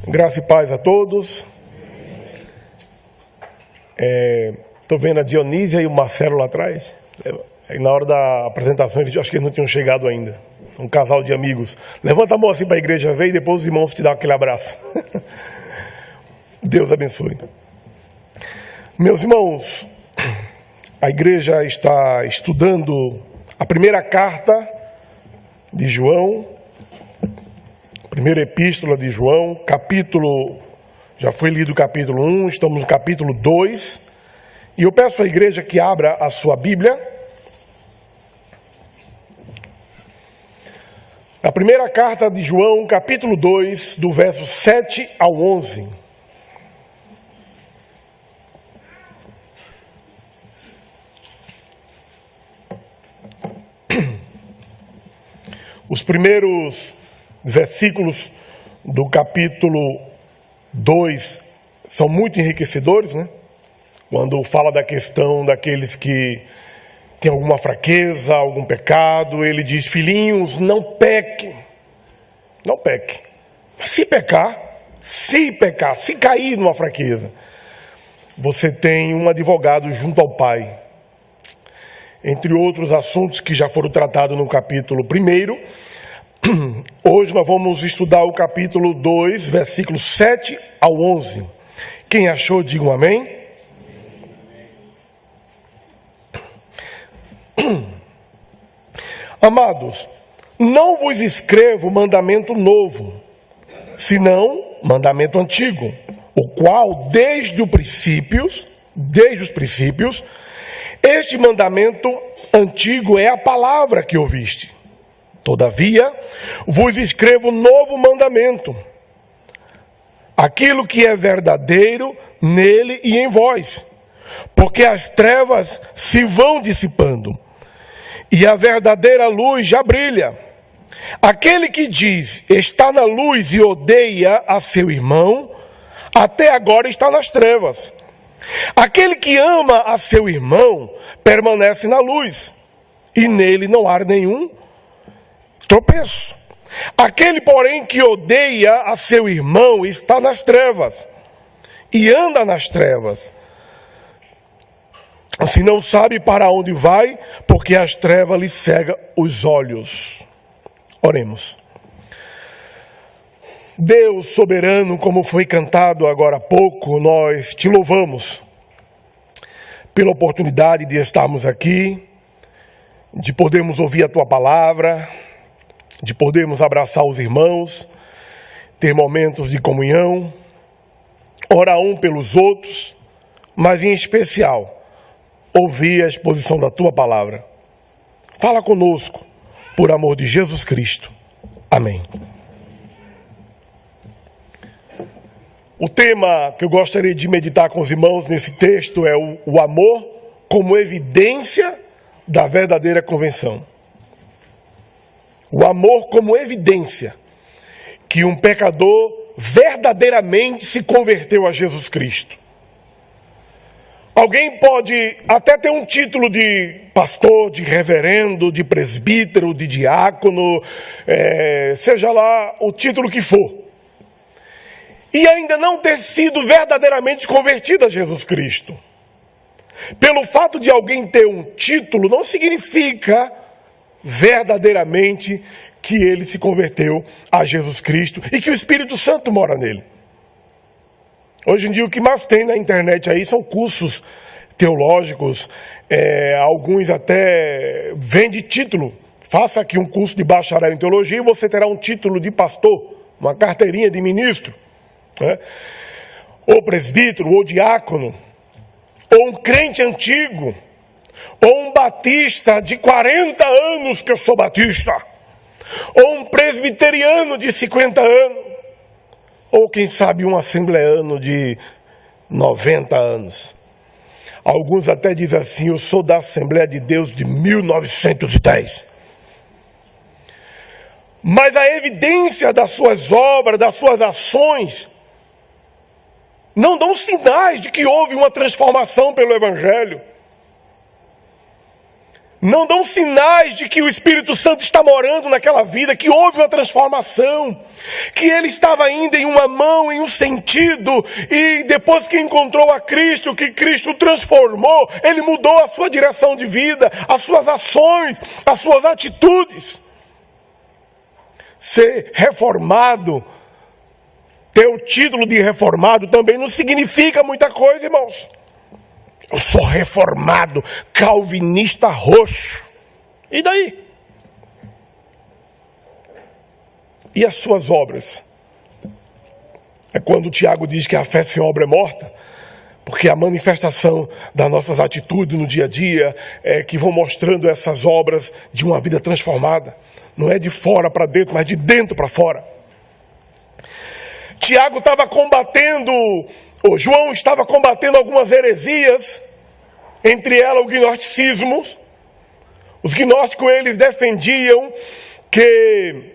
Graça e paz a todos. Estou vendo a Dionísia e o Marcelo lá atrás. Na hora da apresentação, eles acho que eles não tinham chegado ainda. Um casal de amigos. Levanta a mão assim para a igreja ver e depois os irmãos te dão aquele abraço. Deus abençoe. Meus irmãos, a igreja está estudando a primeira carta de João, primeira epístola de João, capítulo, já foi lido o capítulo 1, estamos no capítulo 2, e eu peço à igreja que abra a sua Bíblia. A primeira carta de João, capítulo 2, do verso 7 ao 11. Os primeiros versículos do capítulo 2 são muito enriquecedores, né? Quando fala da questão daqueles que têm alguma fraqueza, algum pecado, ele diz: filhinhos, não pequem. Não pequem. Mas se pecar, se cair numa fraqueza, você tem um advogado junto ao Pai. Entre outros assuntos que já foram tratados no capítulo 1, hoje nós vamos estudar o capítulo 2, versículos 7 ao 11. Quem achou, diga um amém. Amados, não vos escrevo mandamento novo, senão mandamento antigo, o qual desde os princípios, este mandamento antigo é a palavra que ouviste. Todavia, vos escrevo novo mandamento, aquilo que é verdadeiro nele e em vós, porque as trevas se vão dissipando, e a verdadeira luz já brilha. Aquele que diz, está na luz e odeia a seu irmão, até agora está nas trevas. Aquele que ama a seu irmão permanece na luz, e nele não há nenhum tropeço. Aquele, porém, que odeia a seu irmão está nas trevas, e anda nas trevas. Assim não sabe para onde vai, porque as trevas lhe cegam os olhos. Oremos. Deus soberano, como foi cantado agora há pouco, nós te louvamos pela oportunidade de estarmos aqui, de podermos ouvir a tua palavra, de podermos abraçar os irmãos, ter momentos de comunhão, orar um pelos outros, mas em especial, ouvir a exposição da tua palavra. Fala conosco, por amor de Jesus Cristo. Amém. O tema que eu gostaria de meditar com os irmãos nesse texto é o amor como evidência da verdadeira conversão. O amor como evidência que um pecador verdadeiramente se converteu a Jesus Cristo. Alguém pode até ter um título de pastor, de reverendo, de presbítero, de diácono, seja lá o título que for, e ainda não ter sido verdadeiramente convertido a Jesus Cristo. Pelo fato de alguém ter um título, não significa verdadeiramente que ele se converteu a Jesus Cristo e que o Espírito Santo mora nele. Hoje em dia o que mais tem na internet aí são cursos teológicos, alguns até vendem título. Faça aqui um curso de bacharel em teologia e você terá um título de pastor, uma carteirinha de ministro, né? Ou presbítero, ou diácono, ou um crente antigo, ou um batista de 40 anos que eu sou batista, ou um presbiteriano de 50 anos, ou quem sabe um assembleano de 90 anos. Alguns até dizem assim: eu sou da Assembleia de Deus de 1910. Mas a evidência das suas obras, das suas ações, não dão sinais de que houve uma transformação pelo Evangelho. não dão sinais de que o Espírito Santo está morando naquela vida, que houve uma transformação, que ele estava indo em uma mão, em um sentido, e depois que encontrou a Cristo, que Cristo o transformou, ele mudou a sua direção de vida, as suas ações, as suas atitudes. Ser reformado, ter o título de reformado também não significa muita coisa, irmãos. Eu sou reformado, calvinista roxo. E daí? E as suas obras? É quando o Tiago diz que a fé sem obra é morta, porque a manifestação das nossas atitudes no dia a dia é que vão mostrando essas obras de uma vida transformada. Não é de fora para dentro, mas de dentro para fora. Tiago estava combatendo, ou João estava combatendo algumas heresias, entre elas o gnosticismo. Os gnósticos, eles defendiam que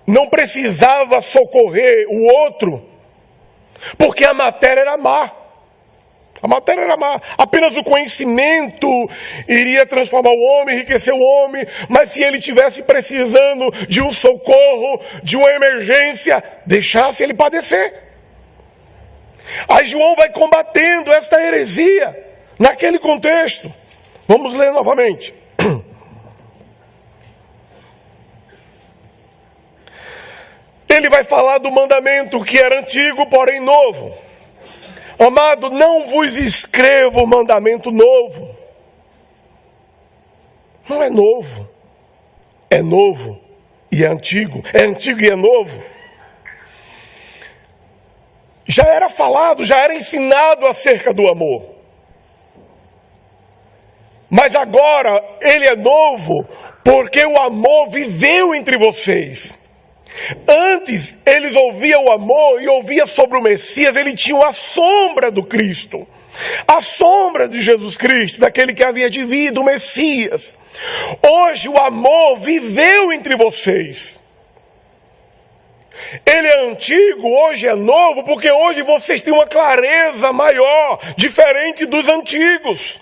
não precisava socorrer o outro, porque a matéria era má. A matéria era má. Apenas o conhecimento iria transformar o homem, enriquecer o homem. Mas se ele estivesse precisando de um socorro, de uma emergência, deixasse ele padecer. Aí João vai combatendo esta heresia naquele contexto. Vamos ler novamente. Ele vai falar do mandamento que era antigo, porém novo. Amado, não vos escrevo mandamento novo. Não é novo. É novo e é antigo. É antigo e é novo. Já era falado, já era ensinado acerca do amor. Mas agora ele é novo porque o amor viveu entre vocês. Antes, eles ouviam o amor e ouviam sobre o Messias, ele tinha a sombra do Cristo. A sombra de Jesus Cristo, daquele que havia de vir, do Messias. Hoje o amor viveu entre vocês. Ele é antigo, hoje é novo, porque hoje vocês têm uma clareza maior, diferente dos antigos.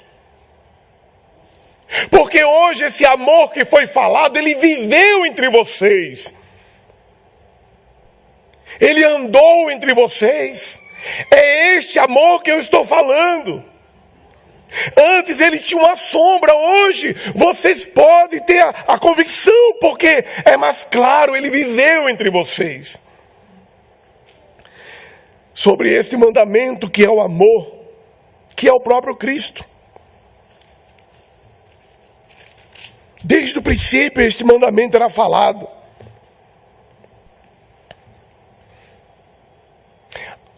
Porque hoje esse amor que foi falado, ele viveu entre vocês. Ele andou entre vocês. É este amor que eu estou falando. Antes ele tinha uma sombra, hoje vocês podem ter a convicção, porque é mais claro, ele viveu entre vocês. Sobre este mandamento que é o amor, que é o próprio Cristo. Desde o princípio este mandamento era falado.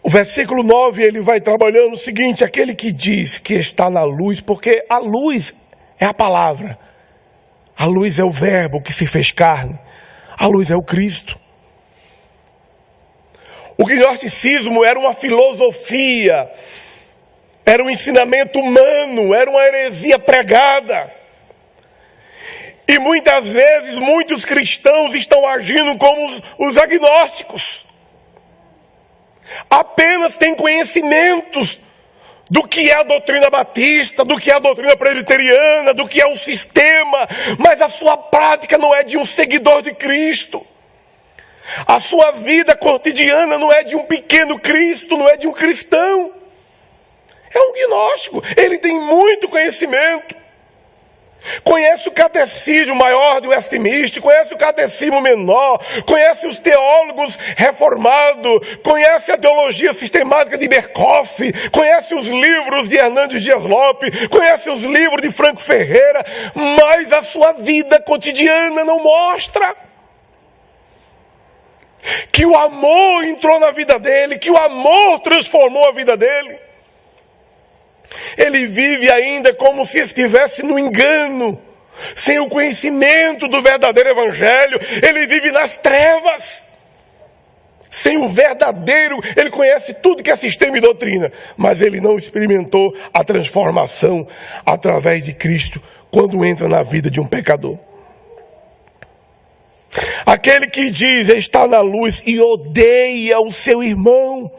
O versículo 9, ele vai trabalhando o seguinte: aquele que diz que está na luz, porque a luz é a palavra, a luz é o verbo que se fez carne, a luz é o Cristo. O gnosticismo era uma filosofia, era um ensinamento humano, era uma heresia pregada. E muitas vezes, muitos cristãos estão agindo como os agnósticos. Apenas tem conhecimentos do que é a doutrina batista, do que é a doutrina presbiteriana, do que é o sistema, mas a sua prática não é de um seguidor de Cristo. A sua vida cotidiana não é de um pequeno Cristo, não é de um cristão. É um gnóstico, ele tem muito conhecimento. Conhece o catecismo maior de Westminster, conhece o catecismo menor, conhece os teólogos reformados, conhece a teologia sistemática de Berkoff, conhece os livros de Hernandes Dias Lopes, conhece os livros de Franco Ferreira, mas a sua vida cotidiana não mostra que o amor entrou na vida dele, que o amor transformou a vida dele. Ele vive ainda como se estivesse no engano, sem o conhecimento do verdadeiro evangelho. Ele vive nas trevas, sem o verdadeiro. Ele conhece tudo que é sistema e doutrina, mas ele não experimentou a transformação através de Cristo quando entra na vida de um pecador. Aquele que diz está na luz e odeia o seu irmão.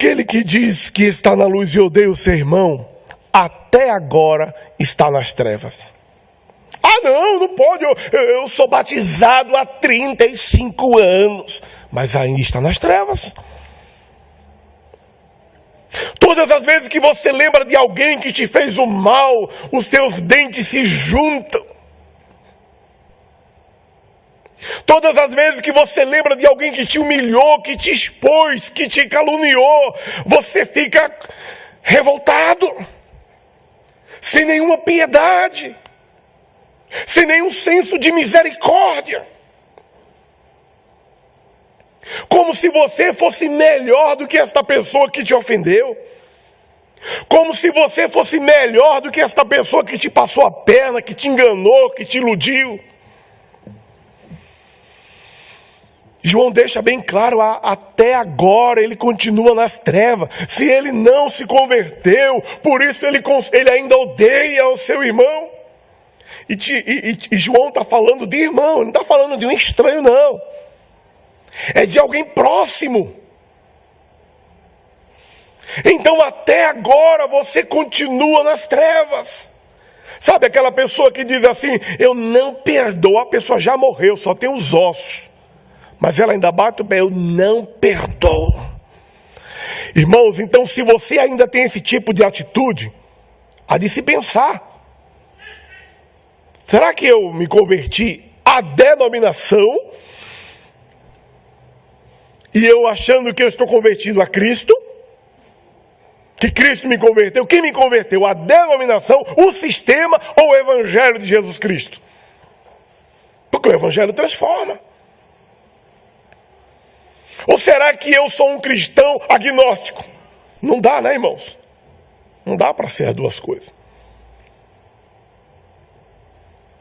Aquele que diz que está na luz e odeia o seu irmão, até agora está nas trevas. Ah, não pode, eu sou batizado há 35 anos, mas ainda está nas trevas. Todas as vezes que você lembra de alguém que te fez o mal, os teus dentes se juntam. Todas as vezes que você lembra de alguém que te humilhou, que te expôs, que te caluniou, você fica revoltado, sem nenhuma piedade, sem nenhum senso de misericórdia. Como se você fosse melhor do que esta pessoa que te ofendeu. Como se você fosse melhor do que esta pessoa que te passou a perna, que te enganou, que te iludiu. João deixa bem claro, até agora ele continua nas trevas. Se ele não se converteu, por isso ele ainda odeia o seu irmão. E João está falando de irmão, ele não está falando de um estranho, não. É de alguém próximo. Então até agora você continua nas trevas. Sabe aquela pessoa que diz assim, eu não perdoo, a pessoa já morreu, só tem os ossos. Mas ela ainda bate o pé, eu não perdoo. Irmãos, então se você ainda tem esse tipo de atitude, há de se pensar. Será que eu me converti à denominação? E eu achando que eu estou convertido a Cristo? Que Cristo me converteu? Quem me converteu? A denominação, o sistema ou o Evangelho de Jesus Cristo? Porque o Evangelho transforma. Ou será que eu sou um cristão agnóstico? Não dá, né, irmãos? Não dá para ser as duas coisas.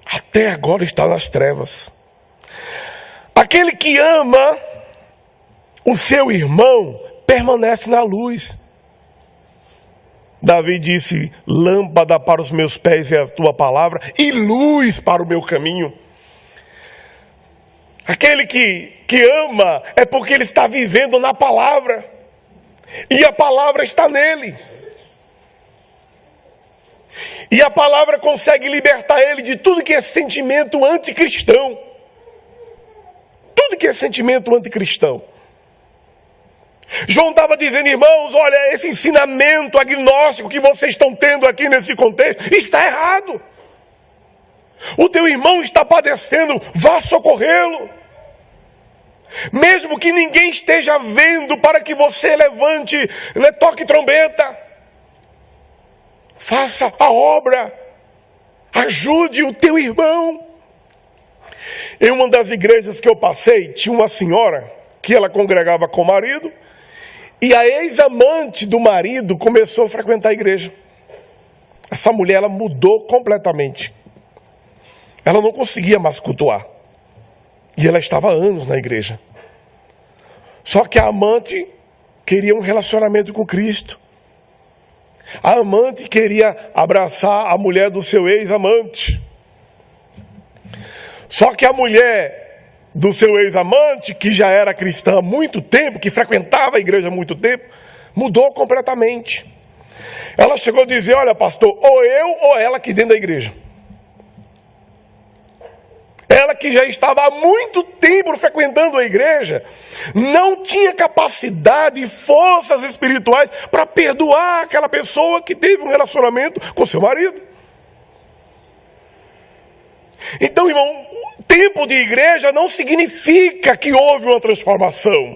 Até agora está nas trevas. Aquele que ama o seu irmão permanece na luz. Davi disse, lâmpada para os meus pés é a tua palavra e luz para o meu caminho. Aquele que ama é porque ele está vivendo na palavra. E a palavra está nele. E a palavra consegue libertar ele de tudo que é sentimento anticristão. Tudo que é sentimento anticristão. João estava dizendo, irmãos, olha, esse ensinamento agnóstico que vocês estão tendo aqui nesse contexto, está errado. O teu irmão está padecendo, vá socorrê-lo. Mesmo que ninguém esteja vendo, para que você levante, toque trombeta. Faça a obra. Ajude o teu irmão. Em uma das igrejas que eu passei, tinha uma senhora que ela congregava com o marido. E a ex-amante do marido começou a frequentar a igreja. Essa mulher, ela mudou completamente. Ela não conseguia mais cultuar. E ela estava há anos na igreja. Só que a amante queria um relacionamento com Cristo. A amante queria abraçar a mulher do seu ex-amante. Só que a mulher do seu ex-amante, que já era cristã há muito tempo, que frequentava a igreja há muito tempo, mudou completamente. Ela chegou a dizer, olha pastor, ou eu ou ela aqui dentro da igreja. Ela que já estava há muito tempo frequentando a igreja, não tinha capacidade e forças espirituais para perdoar aquela pessoa que teve um relacionamento com seu marido. Então, irmão, tempo de igreja não significa que houve uma transformação.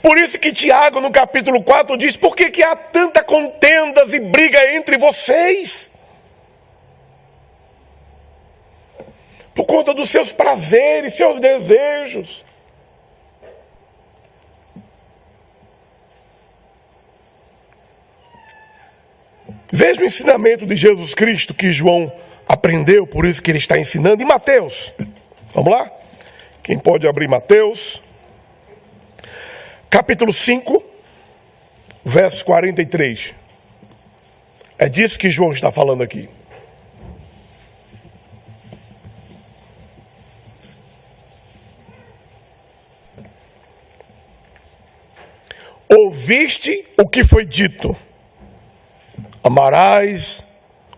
Por isso que Tiago, no capítulo 4, diz, por que há tanta contendas e briga entre vocês? Por conta dos seus prazeres, seus desejos. Veja o ensinamento de Jesus Cristo que João aprendeu, por isso que ele está ensinando em Mateus. Vamos lá? Quem pode abrir Mateus? Capítulo 5, verso 43. É disso que João está falando aqui. ouviste o que foi dito: amarás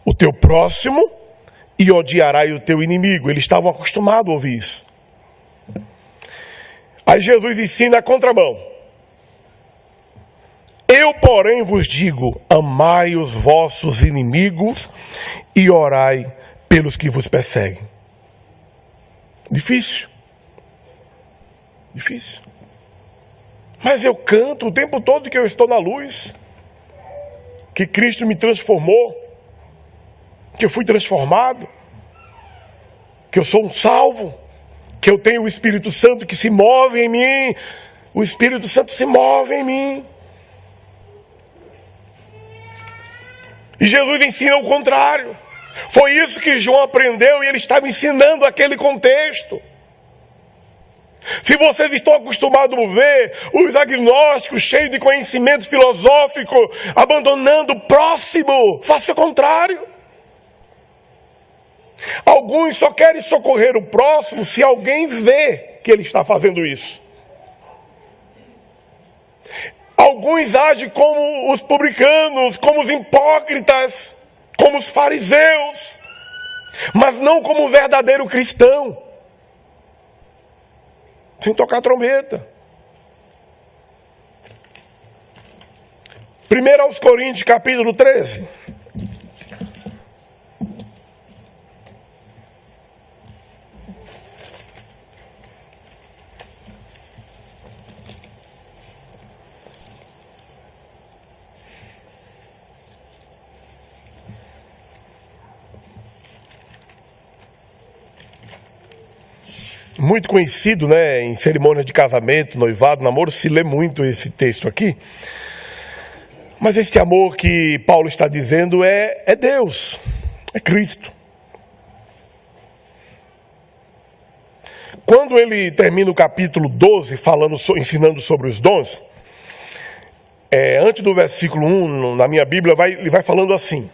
o teu próximo e odiarás o teu inimigo. Eles estavam acostumados a ouvir isso. Aí Jesus ensina a contramão: eu, porém, vos digo, amai os vossos inimigos e orai pelos que vos perseguem. Difícil. Difícil. Mas eu canto o tempo todo que eu estou na luz, que Cristo me transformou, que eu fui transformado, que eu sou um salvo, que eu tenho o Espírito Santo que se move em mim. O Espírito Santo se move em mim. E Jesus ensina o contrário. Foi isso que João aprendeu e ele estava ensinando aquele contexto. Se vocês estão acostumados a ver os agnósticos cheios de conhecimento filosófico, abandonando o próximo, faça o contrário. Alguns só querem socorrer o próximo se alguém vê que ele está fazendo isso. Alguns agem como os publicanos, como os hipócritas, como os fariseus, mas não como um verdadeiro cristão. Sem tocar trombeta. 1 aos Coríntios, capítulo 13. Muito conhecido, né, em cerimônias de casamento, noivado, namoro, se lê muito esse texto aqui. Mas esse amor que Paulo está dizendo é Deus, é Cristo. Quando ele termina o capítulo 12, ensinando sobre os dons, antes do versículo 1, na minha Bíblia, ele vai falando assim: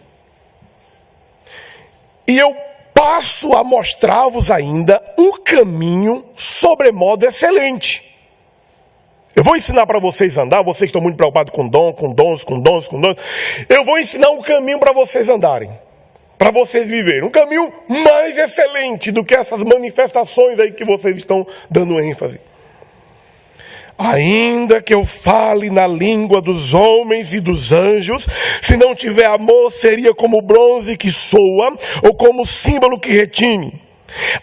e eu passo a mostrar-vos ainda um caminho sobremodo excelente. Eu vou ensinar para vocês andar. Vocês estão muito preocupados com dons. Eu vou ensinar um caminho para vocês andarem, para vocês viverem. Um caminho mais excelente do que essas manifestações aí que vocês estão dando ênfase. Ainda que eu fale na língua dos homens e dos anjos, se não tiver amor, seria como bronze que soa, ou como símbolo que retine.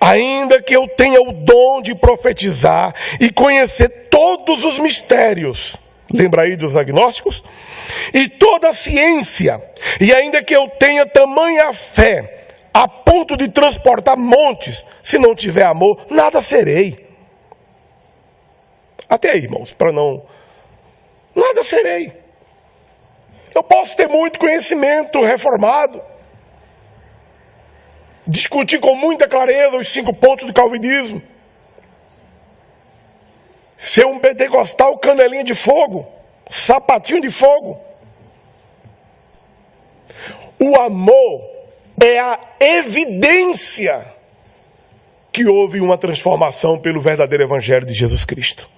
Ainda que eu tenha o dom de profetizar e conhecer todos os mistérios, lembra aí dos agnósticos? E toda a ciência, e ainda que eu tenha tamanha fé, a ponto de transportar montes, se não tiver amor, nada serei. Até aí, irmãos, nada serei. Eu posso ter muito conhecimento reformado, discutir com muita clareza os 5 pontos do calvinismo, ser um pentecostal canelinha de fogo, sapatinho de fogo. O amor é a evidência que houve uma transformação pelo verdadeiro evangelho de Jesus Cristo.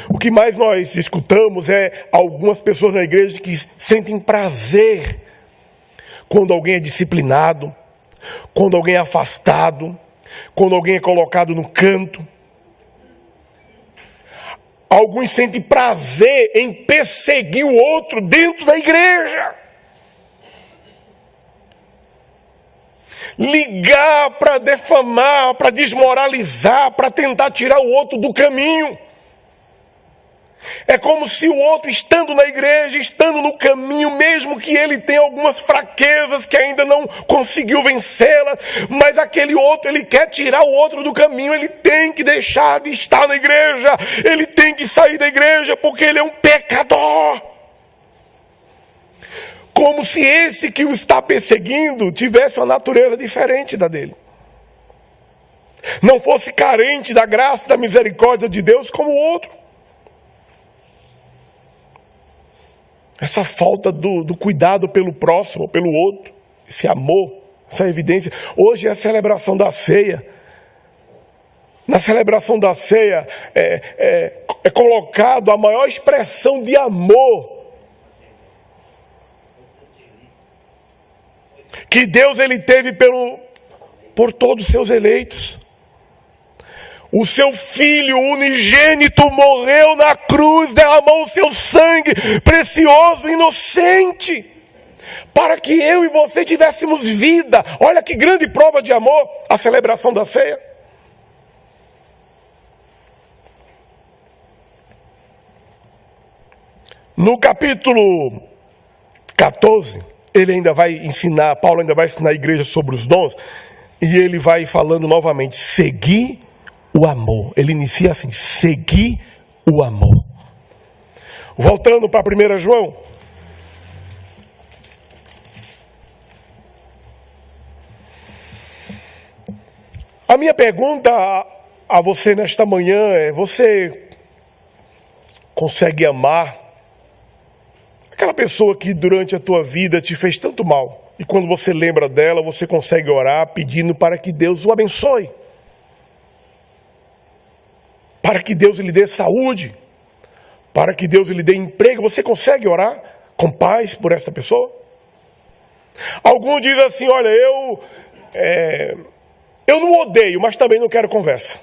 O que mais nós escutamos é algumas pessoas na igreja que sentem prazer quando alguém é disciplinado, quando alguém é afastado, quando alguém é colocado no canto. Alguns sentem prazer em perseguir o outro dentro da igreja. Ligar para defamar, para desmoralizar, para tentar tirar o outro do caminho. É como se o outro, estando na igreja, estando no caminho, mesmo que ele tenha algumas fraquezas que ainda não conseguiu vencê-las, mas aquele outro, ele quer tirar o outro do caminho, ele tem que deixar de estar na igreja, ele tem que sair da igreja porque ele é um pecador. Como se esse que o está perseguindo tivesse uma natureza diferente da dele. Não fosse carente da graça e da misericórdia de Deus como o outro. Essa falta do cuidado pelo próximo, pelo outro, esse amor, essa evidência. Hoje é a celebração da ceia. Na celebração da ceia, é colocado a maior expressão de amor que Deus ele teve por todos os seus eleitos. O seu Filho unigênito morreu na cruz, derramou o seu sangue precioso, inocente, para que eu e você tivéssemos vida. Olha que grande prova de amor, a celebração da ceia. No capítulo 14, ele ainda vai ensinar, Paulo ainda vai ensinar a igreja sobre os dons, e ele vai falando novamente, seguir o amor. Ele inicia assim, seguir o amor. Voltando para 1 João. A minha pergunta a você nesta manhã é, você consegue amar aquela pessoa que durante a tua vida te fez tanto mal? E quando você lembra dela, você consegue orar pedindo para que Deus o abençoe? Para que Deus lhe dê saúde, para que Deus lhe dê emprego. Você consegue orar com paz por essa pessoa? Alguns dizem assim, olha, eu não odeio, mas também não quero conversa.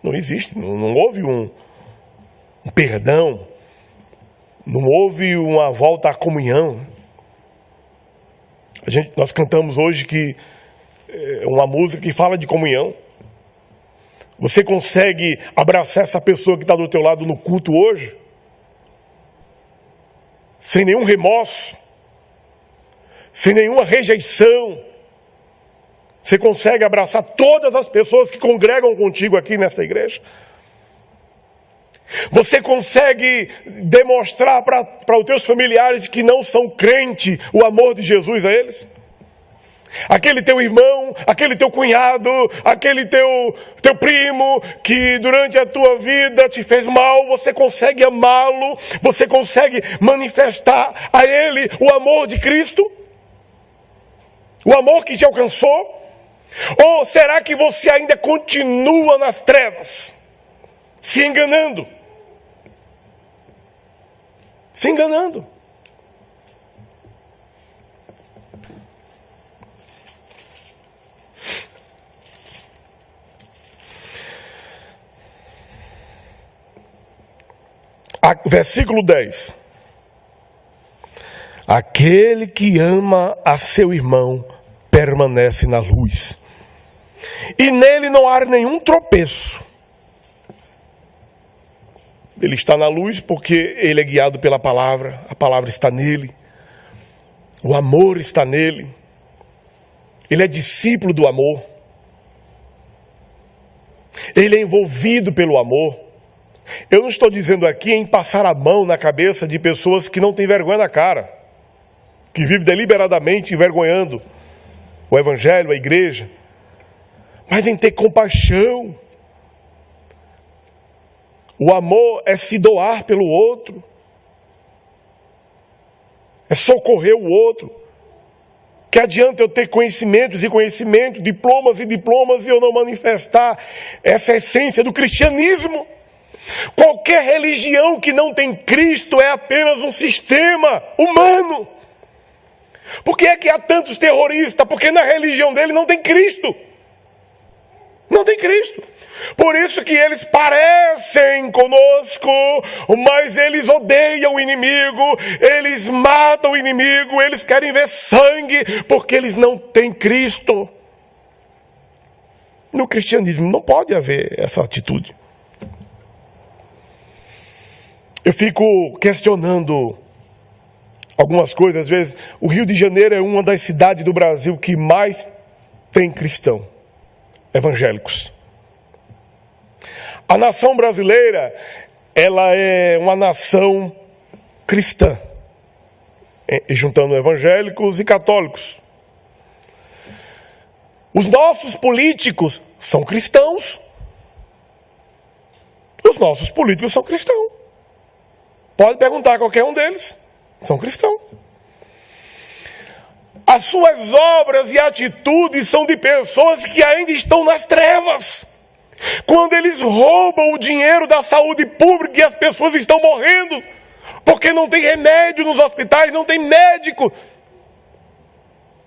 Não existe, não houve um perdão, não houve uma volta à comunhão. Nós cantamos hoje uma música que fala de comunhão. Você consegue abraçar essa pessoa que está do teu lado no culto hoje? Sem nenhum remorso? Sem nenhuma rejeição? Você consegue abraçar todas as pessoas que congregam contigo aqui nesta igreja? Você consegue demonstrar para os teus familiares que não são crentes o amor de Jesus a eles? Aquele teu irmão, aquele teu cunhado, aquele teu primo que durante a tua vida te fez mal, você consegue amá-lo? Você consegue manifestar a ele o amor de Cristo? O amor que te alcançou? Ou será que você ainda continua nas trevas, se enganando? Se enganando. Versículo 10. Aquele que ama a seu irmão permanece na luz, e nele não há nenhum tropeço. Ele está na luz porque ele é guiado pela palavra, a palavra está nele, o amor está nele, ele é discípulo do amor, ele é envolvido pelo amor. Eu não estou dizendo aqui em passar a mão na cabeça de pessoas que não têm vergonha na cara, que vivem deliberadamente envergonhando o evangelho, a igreja, mas em ter compaixão. O amor é se doar pelo outro, é socorrer o outro. Que adianta eu ter conhecimentos e conhecimentos, diplomas e diplomas, e eu não manifestar essa essência do cristianismo? Qualquer religião que não tem Cristo é apenas um sistema humano. Por que é que há tantos terroristas? Porque na religião dele não tem Cristo. Não tem Cristo. Por isso que eles parecem conosco, mas eles odeiam o inimigo, eles matam o inimigo, eles querem ver sangue, porque eles não têm Cristo. No cristianismo não pode haver essa atitude. Eu fico questionando algumas coisas. Às vezes, o Rio de Janeiro é uma das cidades do Brasil que mais tem cristão, evangélicos. A nação brasileira, ela é uma nação cristã, juntando evangélicos e católicos. Os nossos políticos são cristãos. Os nossos políticos são cristãos. Pode perguntar a qualquer um deles. São cristãos. As suas obras e atitudes são de pessoas que ainda estão nas trevas, Quando eles roubam o dinheiro da saúde pública e as pessoas estão morrendo, porque não tem remédio nos hospitais, não tem médico.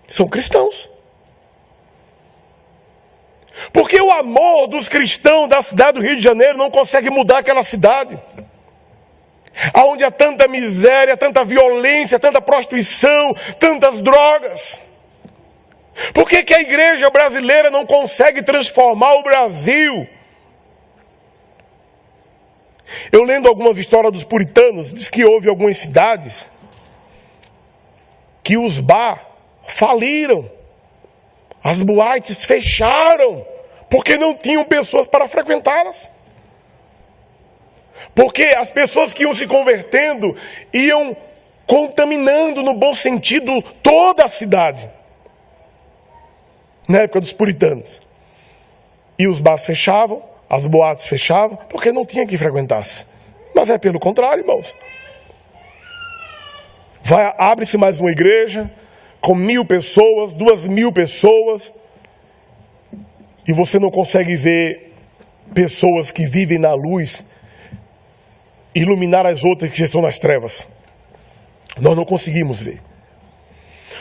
São cristãos. Porque o amor dos cristãos da cidade do Rio de Janeiro não consegue mudar aquela cidade, onde há tanta miséria, tanta violência, tanta prostituição, tantas drogas. Por que a igreja brasileira não consegue transformar o Brasil? Eu lendo algumas histórias dos puritanos, diz que houve algumas cidades que os bar faliram, as boates fecharam, porque não tinham pessoas para frequentá-las. Porque as pessoas que iam se convertendo iam contaminando, no bom sentido, toda a cidade. Na época dos puritanos. E os bares fechavam, as boates fechavam, porque não tinha que frequentasse. Mas é pelo contrário, irmãos. Abre-se mais uma igreja, com 1.000 pessoas, 2.000 pessoas, e você não consegue ver pessoas que vivem na luz iluminar as outras que estão nas trevas. Nós não conseguimos ver.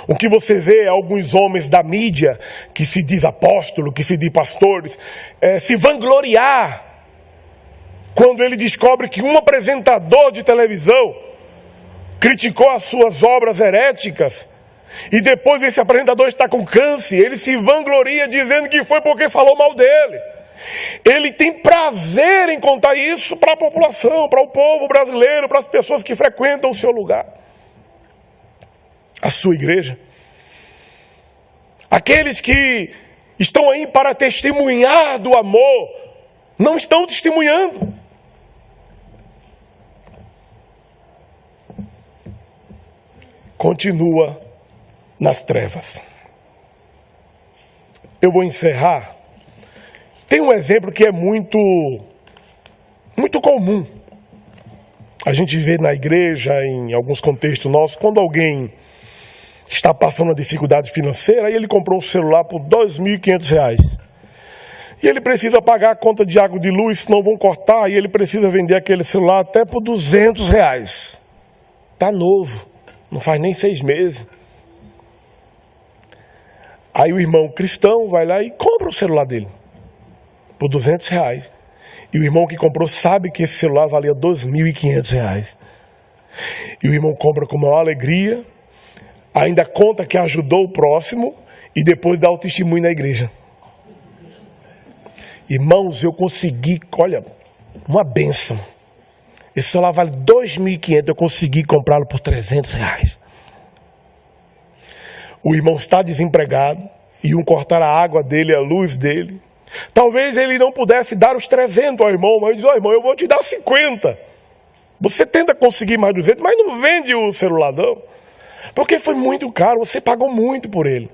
O que você vê é alguns homens da mídia, que se diz apóstolo, que se diz pastores, se vangloriar, quando ele descobre que um apresentador de televisão criticou as suas obras heréticas, e depois esse apresentador está com câncer, ele se vangloria dizendo que foi porque falou mal dele. Ele tem prazer em contar isso para a população, para o povo brasileiro, para as pessoas que frequentam o seu lugar, a sua igreja. Aqueles que estão aí para testemunhar do amor, não estão testemunhando. Continua nas trevas. Eu vou encerrar. Tem um exemplo que é muito comum. A gente vê na igreja, em alguns contextos nossos, quando alguém está passando uma dificuldade financeira, aí ele comprou um celular por R$2.500. E ele precisa pagar a conta de água e de luz, senão vão cortar, e ele precisa vender aquele celular até por R$200. Está novo, não faz nem 6 meses. Aí o irmão cristão vai lá e compra o celular dele por R$200. E o irmão que comprou sabe que esse celular valia R$2.500. E o irmão compra com maior alegria, ainda conta que ajudou o próximo e depois dá o testemunho na igreja. Irmãos, eu consegui, olha, uma bênção. Esse celular vale R$2.500, eu consegui comprá-lo por R$300. O irmão está desempregado, iam cortar a água dele, a luz dele. Talvez ele não pudesse dar os 300 ao irmão, mas diz, irmão, eu vou te dar 50. Você tenta conseguir mais 200, mas não vende o celular não. Porque foi muito caro, você pagou muito por ele.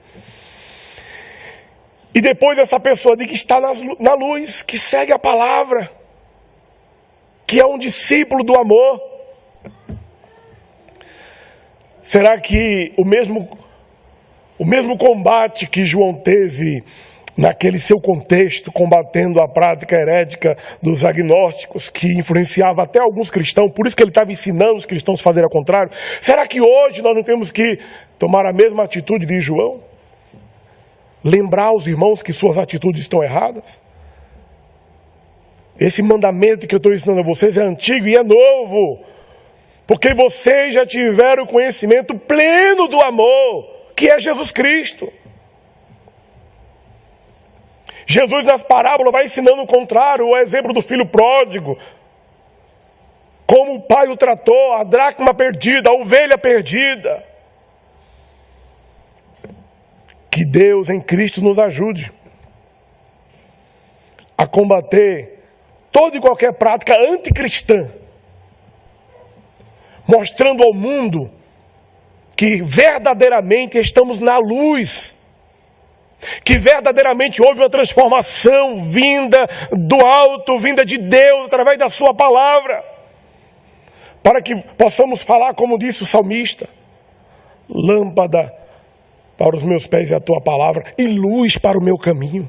E depois essa pessoa diz que está na luz, que segue a palavra, que é um discípulo do amor. Será que o mesmo combate que João teve naquele seu contexto, combatendo a prática herética dos agnósticos, que influenciava até alguns cristãos, por isso que ele estava ensinando os cristãos a fazerem ao contrário, será que hoje nós não temos que tomar a mesma atitude de João? Lembrar aos irmãos que suas atitudes estão erradas? Esse mandamento que eu estou ensinando a vocês é antigo e é novo, porque vocês já tiveram o conhecimento pleno do amor, que é Jesus Cristo. Jesus nas parábolas vai ensinando o contrário, o exemplo do filho pródigo, como o pai o tratou, a dracma perdida, a ovelha perdida. Que Deus em Cristo nos ajude a combater toda e qualquer prática anticristã, mostrando ao mundo que verdadeiramente estamos na luz, que verdadeiramente houve uma transformação vinda do alto, vinda de Deus, através da sua palavra, para que possamos falar como disse o salmista: lâmpada para os meus pés é a tua palavra e luz para o meu caminho.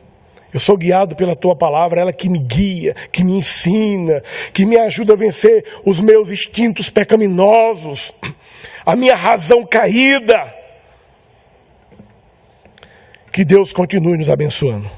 Eu sou guiado pela tua palavra, ela que me guia, que me ensina, que me ajuda a vencer os meus instintos pecaminosos, a minha razão caída. Que Deus continue nos abençoando.